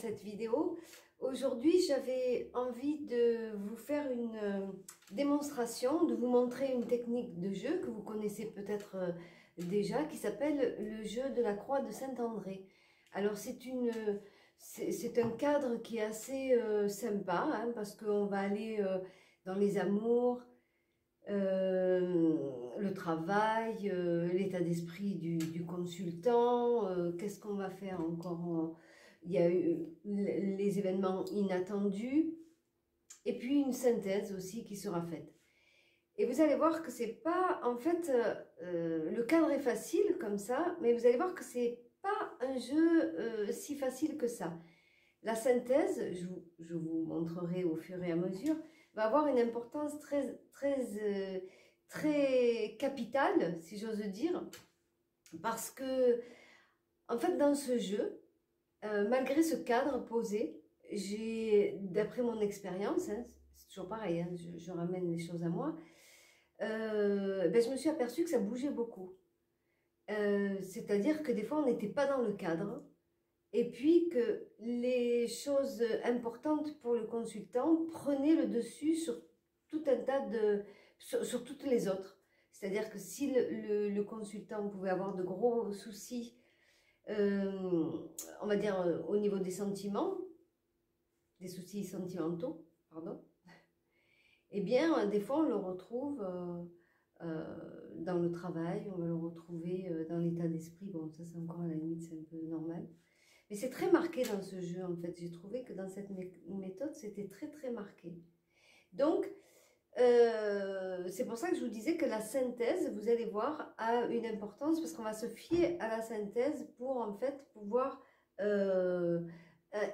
cette vidéo. Aujourd'hui, j'avais envie de vous faire une démonstration, de vous montrer une technique de jeu que vous connaissez peut-être déjà, qui s'appelle le jeu de la croix de Saint-André. Alors c'est un cadre qui est assez sympa, hein, parce qu'on va aller dans les amours, le travail, l'état d'esprit du consultant, qu'est-ce qu'on va faire encore, il y a eu les événements inattendus, et puis une synthèse aussi qui sera faite. Et vous allez voir que c'est pas, en fait, le cadre est facile comme ça, mais vous allez voir que c'est pas un jeu si facile que ça. La synthèse, je vous montrerai au fur et à mesure, va avoir une importance très capitale, si j'ose dire, parce que, en fait, dans ce jeu, malgré ce cadre posé, d'après mon expérience, hein, c'est toujours pareil, hein, je ramène les choses à moi, je me suis aperçue que ça bougeait beaucoup. C'est-à-dire que des fois, on n'était pas dans le cadre, et puis que les choses importantes pour le consultant prenaient le dessus sur tout un tas sur toutes les autres. C'est-à-dire que si le consultant pouvait avoir de gros soucis, on va dire au niveau des sentiments, des soucis sentimentaux, pardon, eh bien, des fois, on le retrouve dans le travail, on va le retrouver dans l'état d'esprit. Bon, ça, c'est encore à la limite, c'est un peu normal. Mais c'est très marqué dans ce jeu, en fait. J'ai trouvé que dans cette méthode, c'était très marqué. Donc, c'est pour ça que je vous disais que la synthèse, vous allez voir, a une importance parce qu'on va se fier à la synthèse pour, en fait, pouvoir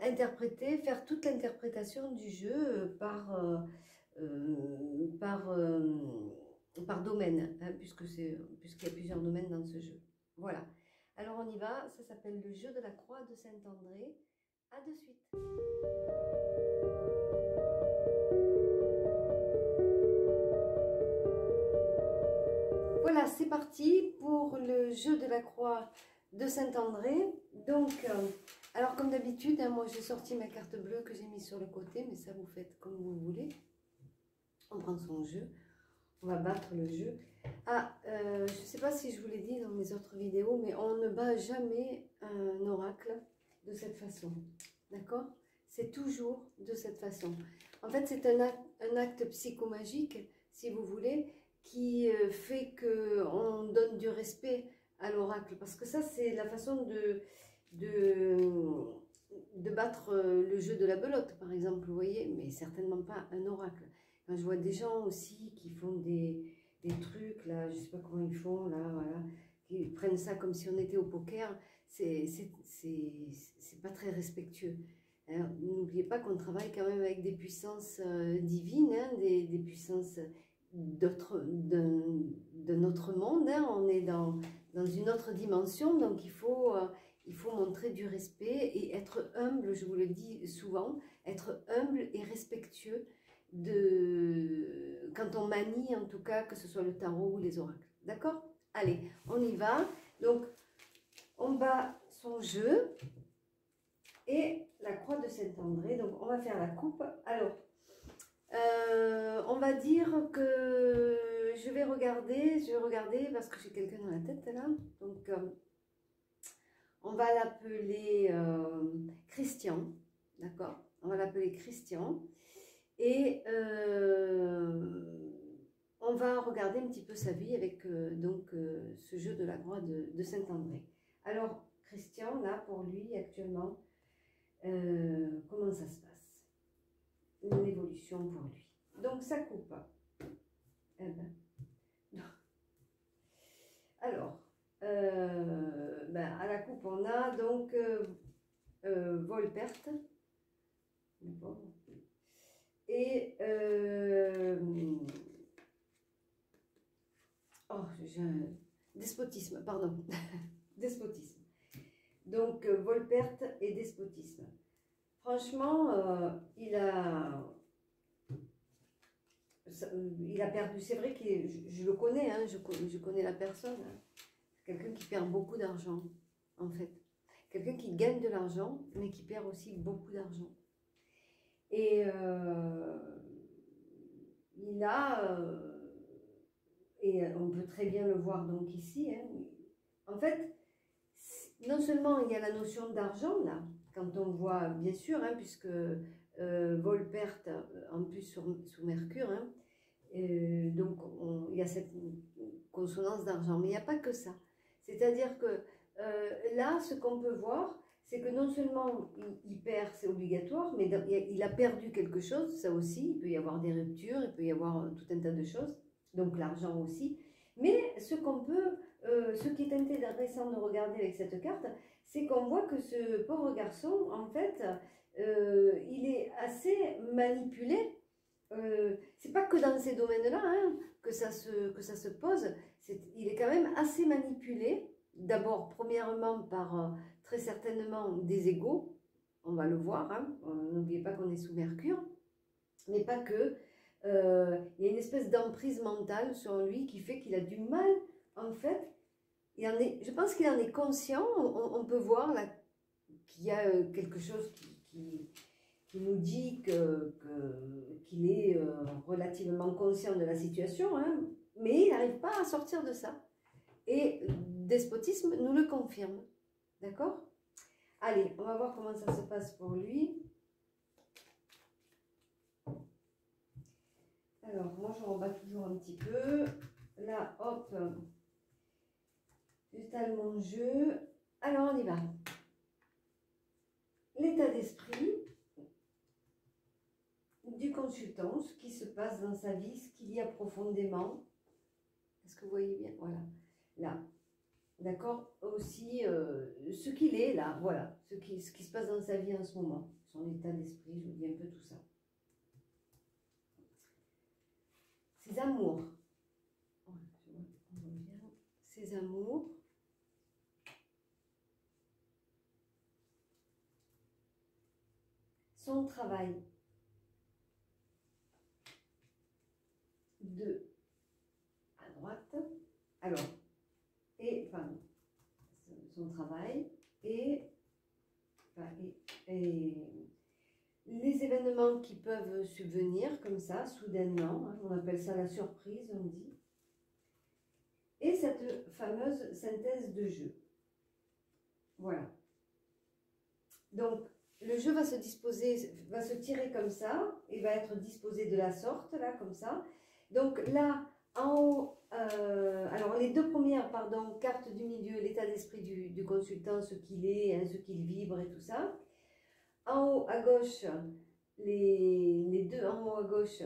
interpréter, faire toute l'interprétation du jeu par domaine, hein, puisqu'il y a plusieurs domaines dans ce jeu. Voilà. Alors on y va, ça s'appelle le jeu de la croix de Saint-André. À de suite. Voilà, c'est parti pour le jeu de la croix de Saint-André. Donc, alors comme d'habitude, hein, moi j'ai sorti ma carte bleue que j'ai mise sur le côté, mais ça vous faites comme vous voulez. On prend son jeu, on va battre le jeu. Ah, je ne sais pas si je vous l'ai dit dans mes autres vidéos, mais on ne bat jamais un oracle de cette façon. D'accord? C'est toujours de cette façon. En fait, c'est un acte psychomagique, si vous voulez, qui fait qu'on donne du respect à l'oracle. Parce que ça, c'est la façon de battre le jeu de la belote, par exemple, vous voyez, mais certainement pas un oracle. Quand je vois des gens aussi qui font des trucs, là, je sais pas comment ils font, là, voilà, qui prennent ça comme si on était au poker, c'est pas très respectueux. N'oubliez pas qu'on travaille quand même avec des puissances divines, hein, des puissances d'un autre monde, hein. On est dans une autre dimension, donc il faut montrer du respect et être humble, je vous le dis souvent, être humble et respectueux quand on manie, en tout cas, que ce soit le tarot ou les oracles. D'accord? Allez, on y va. Donc, on bat son jeu et la croix de Saint-André. Donc, on va faire la coupe. Alors, on va dire que je vais regarder parce que j'ai quelqu'un dans la tête là. Donc, on va l'appeler Christian. D'accord? On va l'appeler Christian. Et on va regarder un petit peu sa vie avec ce jeu de la croix de Saint-André. Alors, Christian, là, pour lui, actuellement, comment ça se passe? Une évolution pour lui. Donc, ça coupe. Eh ben, non. Alors, à la coupe, on a donc vol-perte. Bon. Et j'ai un despotisme, pardon. Despotisme. Donc, vol-perte et despotisme. Franchement, il a perdu. C'est vrai que je le connais, hein, je connais la personne. Hein. C'est quelqu'un qui perd beaucoup d'argent, en fait. quelqu'un qui gagne de l'argent, mais qui perd aussi beaucoup d'argent. Et il a, et on peut très bien le voir donc ici, hein, en fait, non seulement il y a la notion d'argent là, quand on voit, bien sûr, hein, puisque vol-perte en plus sous Mercure, hein, donc il y a cette consonance d'argent, mais il n'y a pas que ça. C'est-à-dire que là, ce qu'on peut voir, c'est que non seulement il perd, c'est obligatoire, mais il a perdu quelque chose, ça aussi, il peut y avoir des ruptures, il peut y avoir tout un tas de choses, donc l'argent aussi. Mais ce qui est intéressant de regarder avec cette carte, c'est qu'on voit que ce pauvre garçon, en fait, il est assez manipulé. C'est pas que dans ces domaines-là hein, que ça se pose, il est quand même assez manipulé, d'abord premièrement par très certainement des égos, on va le voir, hein, n'oubliez pas qu'on est sous Mercure, mais pas que, il y a une espèce d'emprise mentale sur lui qui fait qu'il a du mal, en fait, je pense qu'il en est conscient, on peut voir là qu'il y a quelque chose qui nous dit qu'il est relativement conscient de la situation, hein, mais il n'arrive pas à sortir de ça. Et despotisme nous le confirme. D'accord? Allez, on va voir comment ça se passe pour lui. Alors, moi, je rebats toujours un petit peu. Là, hop, j'étale mon jeu. Alors, on y va. L'état d'esprit du consultant, ce qui se passe dans sa vie, ce qu'il y a profondément. Est-ce que vous voyez bien? Voilà, là. D'accord? Aussi, ce qu'il est là, voilà. Ce qui se passe dans sa vie en ce moment. Son état d'esprit, je vous dis un peu tout ça. Ses amours. Ses amours. Son travail. 2 à droite. Alors, son travail et les événements qui peuvent subvenir comme ça, soudainement, hein, on appelle ça la surprise, on dit. Et cette fameuse synthèse de jeu. Voilà. Donc, le jeu va se tirer comme ça, et va être disposé de la sorte, là, comme ça. Donc là, en haut, alors les deux premières, pardon, cartes du milieu, l'état d'esprit du consultant, ce qu'il est, hein, ce qu'il vibre et tout ça. En haut à gauche, les deux en haut à gauche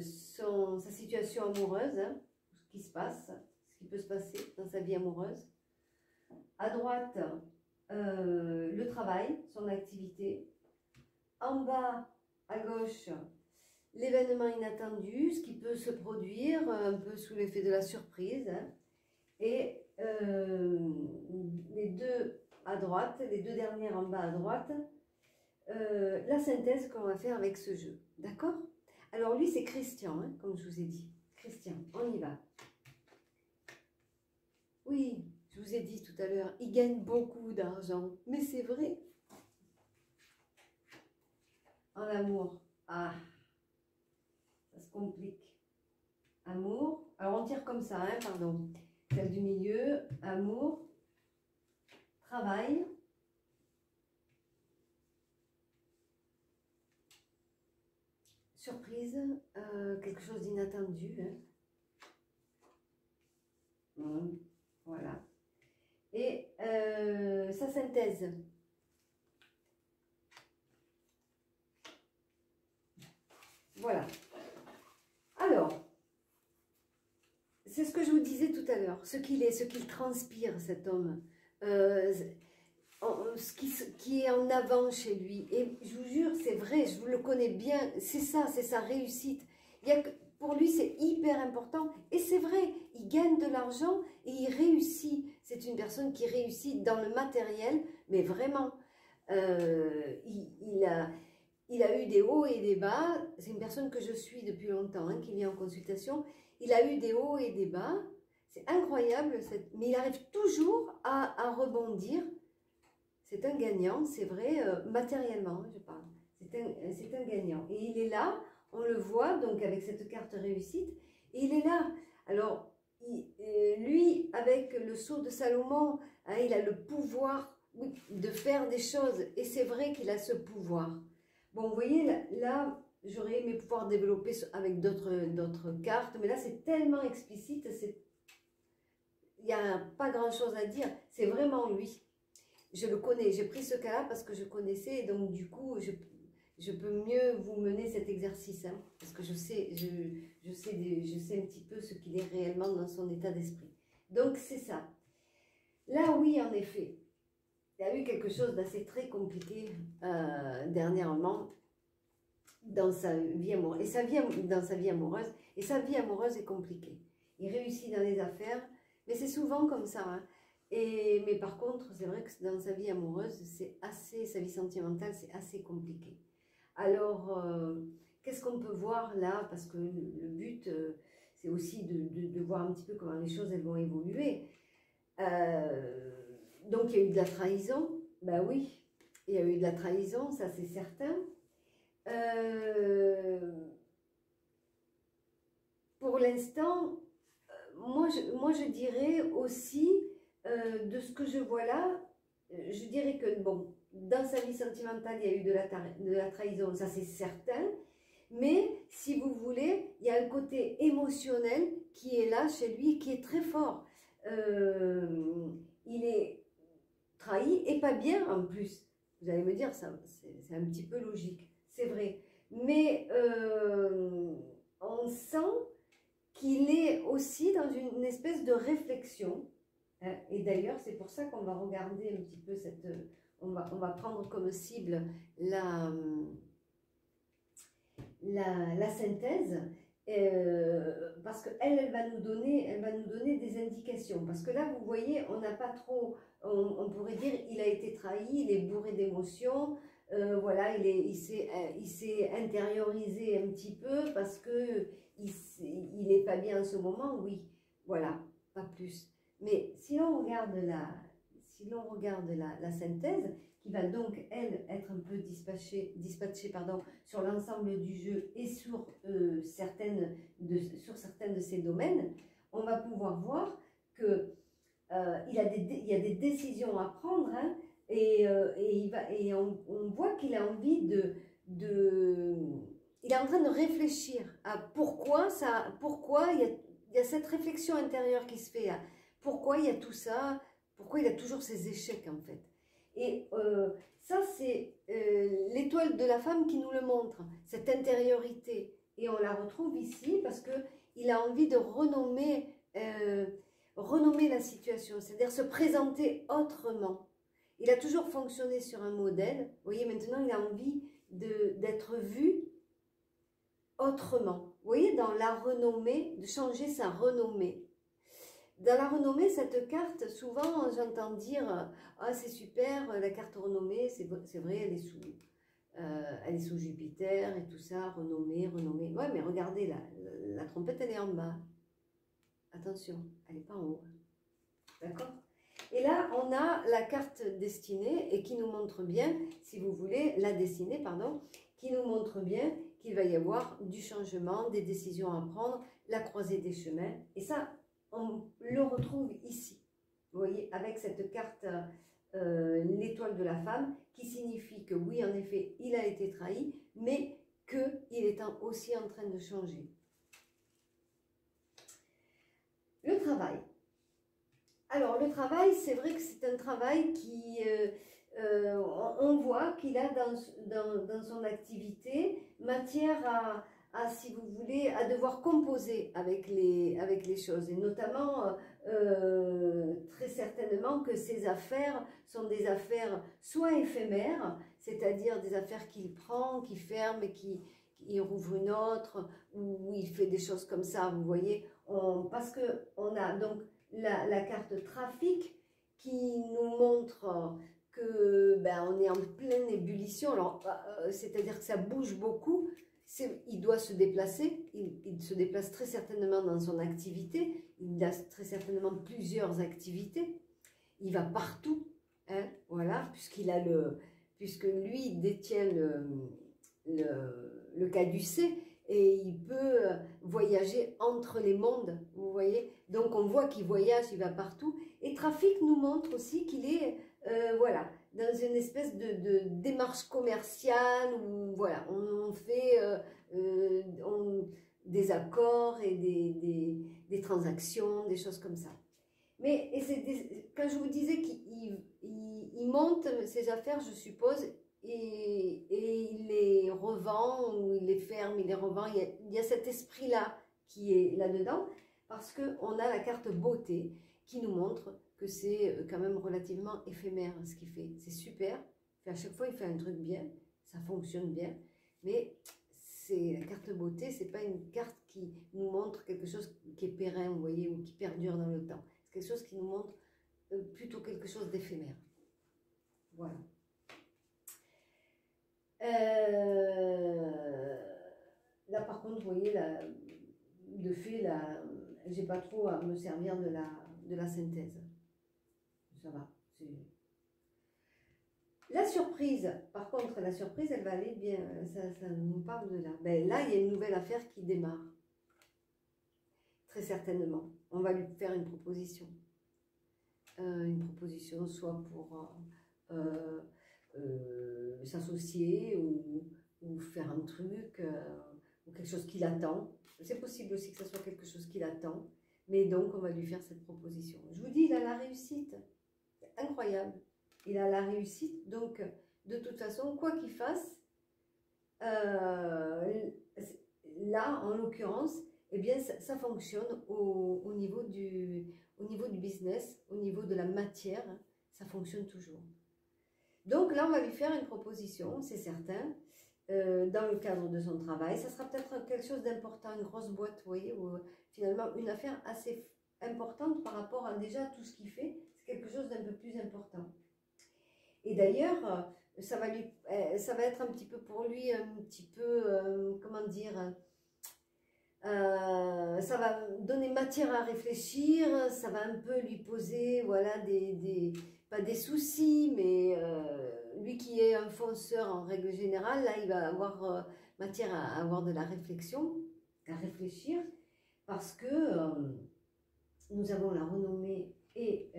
sont sa situation amoureuse, hein, ce qui se passe, ce qui peut se passer dans sa vie amoureuse. À droite, le travail, son activité. En bas à gauche, l'événement inattendu, ce qui peut se produire un peu sous l'effet de la surprise. Hein. Et les deux à droite, les deux dernières en bas à droite, la synthèse qu'on va faire avec ce jeu. D'accord? Alors lui, c'est Christian, hein, comme je vous ai dit. Christian, on y va. Oui, je vous ai dit tout à l'heure, il gagne beaucoup d'argent. Mais c'est vrai. En amour. Ah, ça se complique. Amour. Alors on tire comme ça, hein, pardon. Celle du milieu. Amour. Travail. Surprise. Quelque chose d'inattendu. Hein. Voilà. Et sa synthèse. Voilà. Alors, c'est ce que je vous disais tout à l'heure, ce qu'il est, ce qu'il transpire, cet homme, ce qui est en avant chez lui. Et je vous jure, c'est vrai, je vous le connais bien, c'est ça, c'est sa réussite. Pour lui, c'est hyper important. Et c'est vrai, il gagne de l'argent et il réussit. C'est une personne qui réussit dans le matériel, mais vraiment, il a eu des hauts et des bas. C'est une personne que je suis depuis longtemps, hein, qui vient en consultation. Il a eu des hauts et des bas. C'est incroyable, mais il arrive toujours à rebondir. c'est un gagnant, c'est vrai, matériellement, je parle. C'est un gagnant. Et il est là, on le voit, donc avec cette carte réussite, et il est là. Alors, lui, avec le sceau de Salomon, hein, il a le pouvoir de faire des choses, et c'est vrai qu'il a ce pouvoir. Bon, vous voyez, là j'aurais aimé pouvoir développer avec d'autres cartes, mais là, c'est tellement explicite, il n'y a pas grand-chose à dire, c'est vraiment lui. Je le connais, j'ai pris ce cas-là parce que je connaissais, et donc du coup, je peux mieux vous mener cet exercice, hein, parce que je sais un petit peu ce qu'il est réellement dans son état d'esprit. Donc, c'est ça. Là, oui, en effet, il y a eu quelque chose d'assez très compliqué dernièrement dans sa vie amoureuse. Dans sa vie amoureuse. Et sa vie amoureuse est compliquée. Il réussit dans les affaires, mais c'est souvent comme ça. Hein. Mais par contre, c'est vrai que dans sa vie amoureuse, sa vie sentimentale, c'est assez compliqué. Alors, qu'est-ce qu'on peut voir là? Parce que le but, c'est aussi de voir un petit peu comment les choses elles vont évoluer. Donc, il y a eu de la trahison. Ben oui, il y a eu de la trahison, ça c'est certain. Pour l'instant, moi je dirais aussi, de ce que je vois là, je dirais que, bon, dans sa vie sentimentale, il y a eu de la trahison, ça c'est certain, mais si vous voulez, il y a un côté émotionnel qui est là chez lui, qui est très fort. Il est trahi et pas bien en plus. Vous allez me dire, c'est un petit peu logique, c'est vrai. Mais on sent qu'il est aussi dans une espèce de réflexion. Hein, et d'ailleurs, c'est pour ça qu'on va regarder un petit peu cette... On va prendre comme cible la synthèse, parce qu'elle va nous donner des indications. Parce que là, vous voyez, on n'a pas trop... On pourrait dire, il a été trahi, il est bourré d'émotions, voilà, il s'est intériorisé un petit peu parce que il n'est pas bien en ce moment, oui, voilà, pas plus. Mais si l'on regarde la synthèse, qui va donc, elle, être un peu dispatchée sur l'ensemble du jeu et sur certaines de ces domaines, on va pouvoir voir que il y a des décisions à prendre, hein, et on voit qu'il a envie il est en train de réfléchir à pourquoi il y a cette réflexion intérieure qui se fait, à pourquoi il y a tout ça, pourquoi il a toujours ces échecs en fait. Et ça, c'est l'étoile de la femme qui nous le montre, cette intériorité. Et on la retrouve ici parce qu'il a envie de renommer la situation, c'est-à-dire se présenter autrement. Il a toujours fonctionné sur un modèle. Vous voyez, maintenant, il a envie d'être vu autrement. Vous voyez, dans la renommée, de changer sa renommée. Dans la renommée, cette carte, souvent, j'entends dire « Ah, c'est super, la carte renommée, c'est vrai, elle est sous Jupiter et tout ça, renommée. » Ouais, mais regardez, la trompette, elle est en bas. Attention, elle n'est pas en haut. D'accord? Et là, on a la carte destinée et qui nous montre bien, si vous voulez, la destinée, pardon, qui nous montre bien qu'il va y avoir du changement, des décisions à prendre, la croisée des chemins. Et ça, on le retrouve ici. Vous voyez, avec cette carte, l'étoile de la femme, qui signifie que oui, en effet, il a été trahi, mais qu'il est aussi en train de changer. Le travail. Alors, le travail, c'est vrai que c'est un travail qui... on voit qu'il a dans son activité matière si vous voulez, à devoir composer avec les choses. Et notamment, très certainement que ces affaires sont des affaires soit éphémères, c'est-à-dire des affaires qu'il prend, qu'il ferme et qu'il rouvre une autre, ou il fait des choses comme ça, vous voyez. Parce qu'on a donc la carte trafic qui nous montre que on est en pleine ébullition, alors c'est-à-dire que ça bouge beaucoup, il doit se déplacer, il se déplace très certainement dans son activité, il a très certainement plusieurs activités, il va partout, hein, voilà, puisque lui détient le caducée et il peut voyager entre les mondes, vous voyez. Donc on voit qu'il voyage, il va partout. Et Trafic nous montre aussi qu'il est, voilà, dans une espèce de démarche commerciale où, voilà, on fait des accords et des transactions, des choses comme ça. Mais quand je vous disais qu'il monte ses affaires, je suppose, et il les revend, ou il les ferme, il les revend, il y a cet esprit-là qui est là-dedans, parce qu'on a la carte beauté qui nous montre que c'est quand même relativement éphémère ce qu'il fait. C'est super, à chaque fois il fait un truc bien, ça fonctionne bien, mais la carte beauté, c'est pas une carte qui nous montre quelque chose qui est périn, vous voyez, ou qui perdure dans le temps. C'est quelque chose qui nous montre plutôt quelque chose d'éphémère. Voilà. Là, par contre, vous voyez, là, de fait, j'ai pas trop à me servir de la synthèse. Ça va. La surprise, par contre, la surprise, elle va aller bien. Ça nous parle de là. Ben, là, il y a une nouvelle affaire qui démarre. Très certainement. On va lui faire une proposition. Une proposition soit pour s'associer ou faire un truc ou quelque chose qu'il attend. C'est possible aussi que ce soit quelque chose qu'il attend. Mais donc, on va lui faire cette proposition. Je vous dis, il a la réussite. C'est incroyable. Il a la réussite. Donc, de toute façon, quoi qu'il fasse, là, en l'occurrence, eh bien, ça fonctionne au niveau du business, au niveau de la matière, ça fonctionne toujours. Donc là, on va lui faire une proposition, c'est certain, dans le cadre de son travail. Ça sera peut-être quelque chose d'important, une grosse boîte, vous voyez, ou finalement une affaire assez importante par rapport à déjà tout ce qu'il fait. C'est quelque chose d'un peu plus important. Et d'ailleurs, ça va être un petit peu pour lui, un petit peu, comment dire, ça va donner matière à réfléchir, ça va un peu lui poser, voilà, pas des soucis, mais lui qui est un fonceur en règle générale, là, il va avoir matière à avoir de la réflexion, à réfléchir, parce que nous avons la renommée et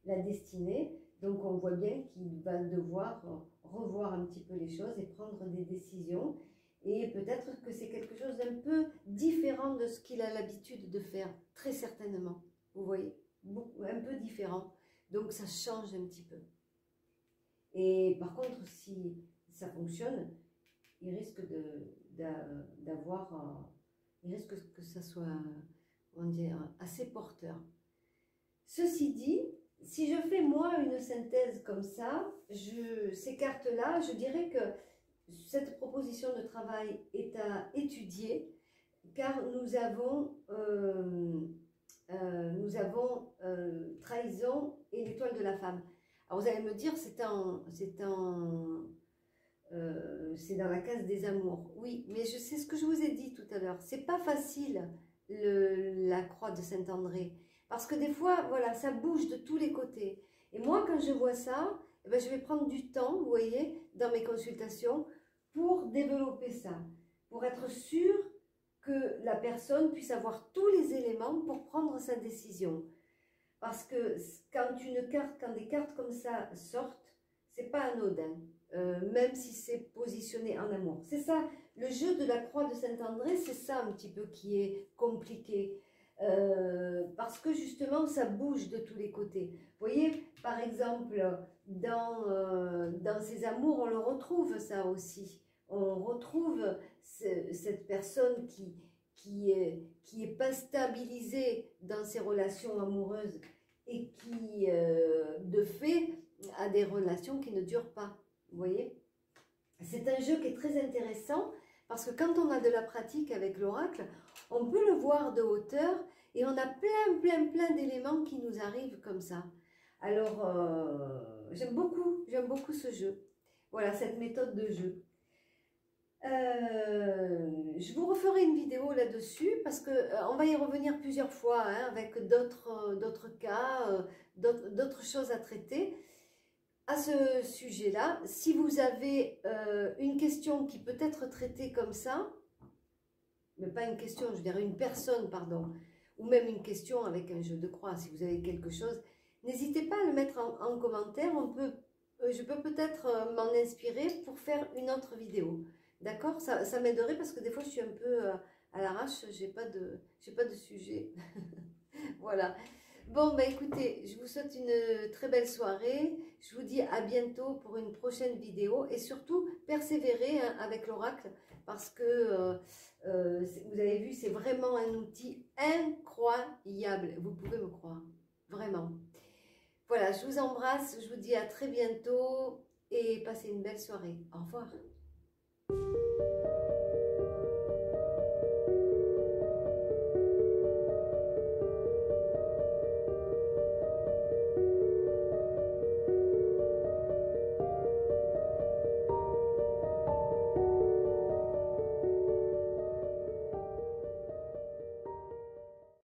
la destinée, donc on voit bien qu'il va devoir revoir un petit peu les choses et prendre des décisions. Et peut-être que c'est quelque chose d'un peu différent de ce qu'il a l'habitude de faire, très certainement. Vous voyez, un peu différent. Donc ça change un petit peu. Et par contre, si ça fonctionne, il risque il risque que ça soit, on dirait, assez porteur. Ceci dit, si je fais moi une synthèse comme ça, ces cartes-là, je dirais que cette proposition de travail est à étudier car nous avons trahison et l'étoile de la femme. Alors vous allez me dire c'est dans la case des amours. Oui, mais je sais ce que je vous ai dit tout à l'heure. C'est pas facile la croix de Saint-André parce que des fois voilà ça bouge de tous les côtés. Et moi quand je vois ça, eh ben, je vais prendre du temps, vous voyez, dans mes consultations pour développer ça, pour être sûr que la personne puisse avoir tous les éléments pour prendre sa décision. Parce que quand des cartes comme ça sortent, c'est pas anodin, même si c'est positionné en amour. C'est ça, le jeu de la croix de Saint-André, c'est ça un petit peu qui est compliqué. Parce que justement ça bouge de tous les côtés. Vous voyez, par exemple, dans ces amours, on le retrouve ça aussi. On retrouve cette personne qui est pas stabilisée dans ses relations amoureuses et qui, de fait, a des relations qui ne durent pas. Vous voyez? C'est un jeu qui est très intéressant parce que quand on a de la pratique avec l'oracle, on peut le voir de hauteur et on a plein d'éléments qui nous arrivent comme ça. Alors, j'aime beaucoup ce jeu. Voilà, cette méthode de jeu. Je vous referai une vidéo là-dessus parce que on va y revenir plusieurs fois hein, avec d'autres cas, d'autres choses à traiter. à ce sujet-là. Si vous avez une question qui peut être traitée comme ça, mais pas une question, je dirais une personne, pardon, ou même une question avec un jeu de croix, si vous avez quelque chose, n'hésitez pas à le mettre en commentaire. Je peux peut-être m'en inspirer pour faire une autre vidéo. D'accord? Ça m'aiderait parce que des fois je suis un peu à l'arrache, j'ai pas de sujet. Voilà. Bon, bah écoutez, je vous souhaite une très belle soirée. Je vous dis à bientôt pour une prochaine vidéo. Et surtout, persévérez hein, avec l'oracle parce que vous avez vu, c'est vraiment un outil incroyable. Vous pouvez me croire. Vraiment. Voilà, je vous embrasse. Je vous dis à très bientôt et passez une belle soirée. Au revoir.